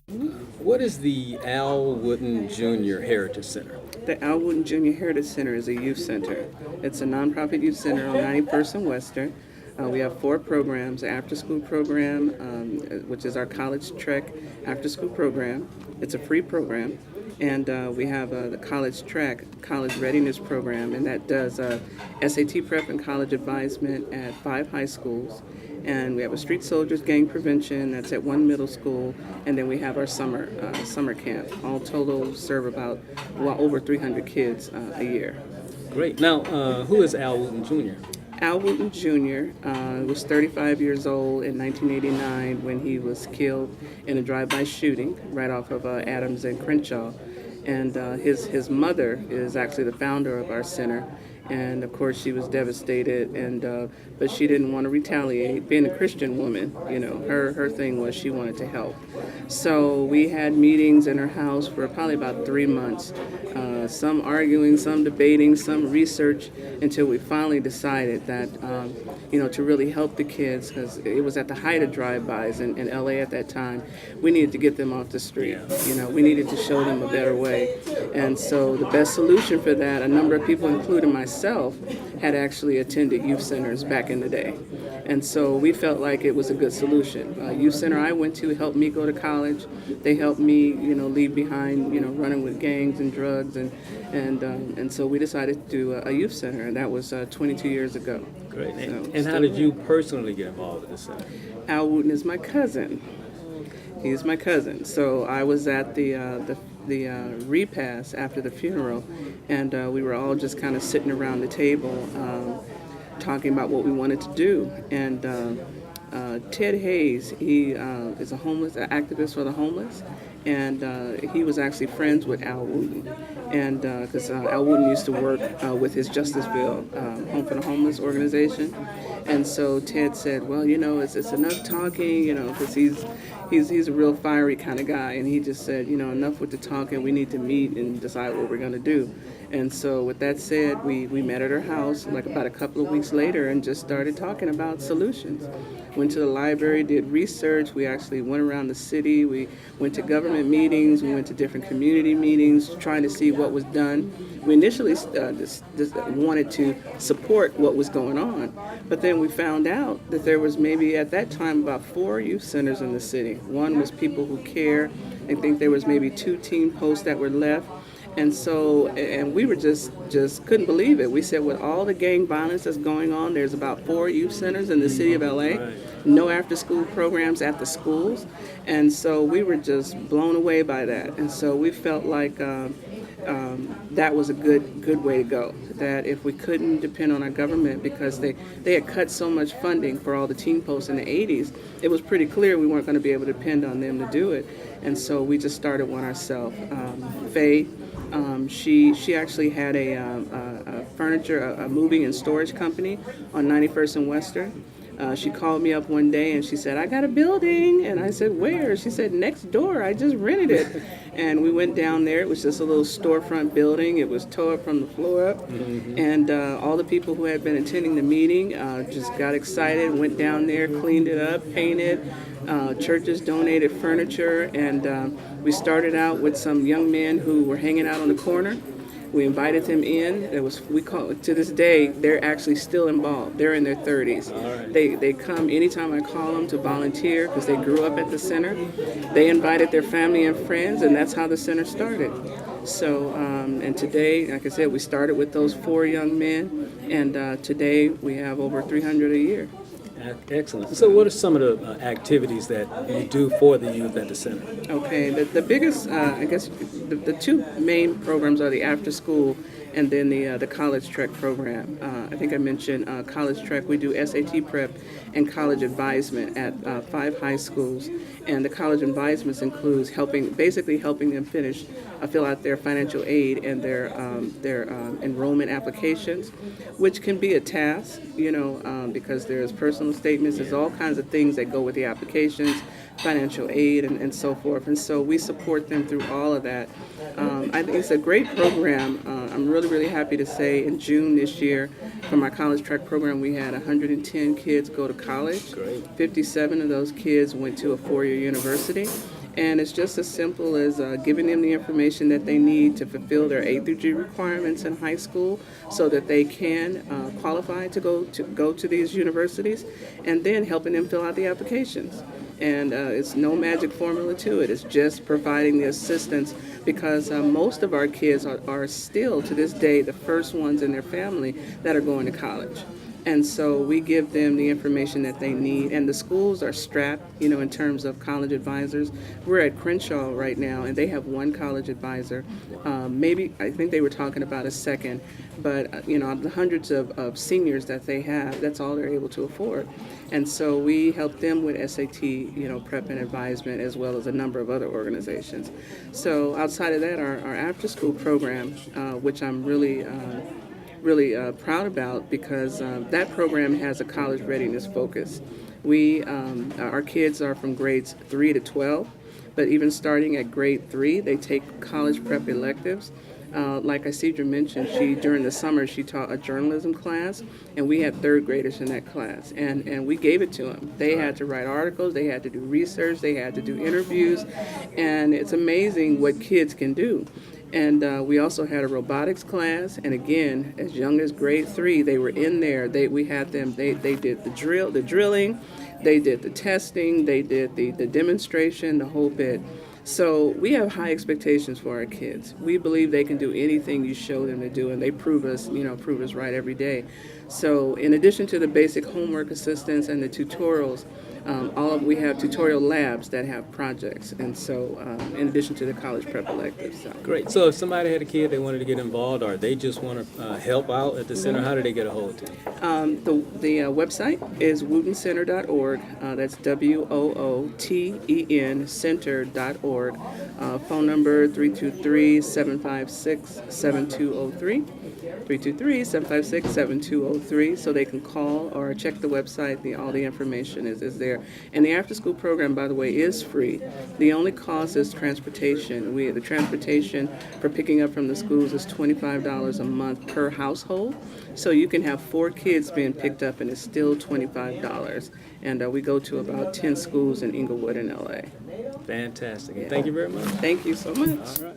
What is the Al Wooten Jr. Heritage Center? The Al Wooten Junior Heritage Center is a youth center. It's a nonprofit youth center on 91st and Western. We have four programs: an after-school program, which is our College Trek after-school program. It's a free program. And we have the College Trek College Readiness Program, and that does SAT prep and college advisement at 5 high schools. And we have a Street Soldiers Gang Prevention that's at 1 middle school, and then we have our summer camp. All total serve about over 300 kids a year. Great. Now, who is Al Wooten Jr.? Al Wooten Jr. Was 35 years old in 1989 when he was killed in a drive-by shooting right off of Adams and Crenshaw. And his mother is actually the founder of our center. And of course, she was devastated, but she didn't want to retaliate. Being a Christian woman, her thing was she wanted to help. So we had meetings in her house for probably about 3 months, some arguing, some debating, some research, until we finally decided that, to really help the kids, because it was at the height of drive-bys in LA at that time, we needed to get them off the street. We needed to show them a better way. And so the best solution for that, a number of people, including myself, had actually attended youth centers back in the day. And so we felt like it was a good solution. Youth center I went to helped me go to college. They helped me, leave behind, running with gangs and drugs. And so we decided to do a youth center, and that was 22 years ago. Great. So, and how did you personally get involved with the center? Al Wooten is my cousin. He's my cousin. So I was at the repast after the funeral, and we were all just kind of sitting around the table talking about what we wanted to do. And Ted Hayes, he is an activist for the homeless, and he was actually friends with Al Wooten. And because Al Wooten used to work with his Justiceville Home for the Homeless organization. And so Ted said, well, it's enough talking, because he's a real fiery kind of guy. And he just said, enough with the talking, we need to meet and decide what we're going to do. And so with that said, we met at her house like about a couple of weeks later and just started talking about solutions. Went to the library, did research. We actually went around the city. We went to government meetings. We went to different community meetings trying to see what was done. We initially just wanted to support what was going on. But then we found out that there was maybe at that time about 4 youth centers in the city. One was People Who Care. I think there was maybe 2 teen posts that were left. And we were just couldn't believe it. We said, with all the gang violence that's going on, there's about 4 youth centers in the city of LA, no after-school programs at the schools. And so we were just blown away by that. And so we felt like that was a good way to go. That if we couldn't depend on our government, because they had cut so much funding for all the teen posts in the 80s, it was pretty clear we weren't going to be able to depend on them to do it. And so we just started one ourselves. Faye, she actually had a moving and storage company on 91st and Western. She called me up one day and she said, I got a building. And I said, where? She said, next door. I just rented it. And we went down there. It was just a little storefront building. It was tore up from the floor up. Mm-hmm. And all the people who had been attending the meeting just got excited, went down there, cleaned it up, painted. Churches donated furniture. And we started out with some young men who were hanging out on the corner. We invited them in. To this day, they're actually still involved. They're in their 30s. Right. They come anytime I call them to volunteer because they grew up at the center. They invited their family and friends, and that's how the center started. So, and today, like I said, we started with those 4 young men, and today we have over 300 a year. Excellent. So what are some of the activities that you do for the youth at the center? Okay, the biggest, I guess, the 2 main programs are the after school and then the College Trek program. I think I mentioned College Trek. We do SAT prep and college advisement at 5 high schools. And the college advisements includes basically helping them fill out their financial aid and their enrollment applications, which can be a task, because there's personal statements, there's all kinds of things that go with the applications, financial aid, and so forth. And so we support them through all of that. I think it's a great program. I'm really, really happy to say in June this year, from our College Track program, we had 110 kids go to college. Great. 57 of those kids went to a 4-year university. And it's just as simple as giving them the information that they need to fulfill their A through G requirements in high school so that they can qualify to go to these universities, and then helping them fill out the applications. And it's no magic formula to it. It's just providing the assistance because most of our kids are still, to this day, the first ones in their family that are going to college. And so we give them the information that they need. And the schools are strapped, in terms of college advisors. We're at Crenshaw right now, and they have one college advisor. Maybe, I think they were talking about a second. But, the hundreds of seniors that they have, that's all they're able to afford. And so we help them with SAT, prep and advisement, as well as a number of other organizations. So outside of that, our after-school program, which I'm really proud about, because that program has a college readiness focus. Our kids are from grades 3 to 12, but even starting at grade 3, they take college prep electives. Like Isidra mentioned, during the summer she taught a journalism class, and we had third graders in that class, and we gave it to them. They had to write articles, they had to do research, they had to do interviews, and it's amazing what kids can do. And we also had a robotics class, and again, as young as grade 3, they were in there. We had them. They did the drilling, they did the testing, they did the demonstration, the whole bit. So we have high expectations for our kids. We believe they can do anything you show them to do, and they prove us right every day. So in addition to the basic homework assistance and the tutorials, we have tutorial labs that have projects, and so in addition to the college prep electives. So. Great. So if somebody had a kid they wanted to get involved, or they just want to help out at the center, how do they get a hold of you? The website is wootencenter.org. That's WOOTEN center.org. Phone number 323-756-7203. 323-756-7203, so they can call or check the website. All the information is there. And the after-school program, by the way, is free. The only cost is transportation. The transportation for picking up from the schools is $25 a month per household. So you can have 4 kids being picked up, and it's still $25. And we go to about 10 schools in Inglewood and LA. Fantastic. Yeah. Thank you very much. Thank you so much. All right.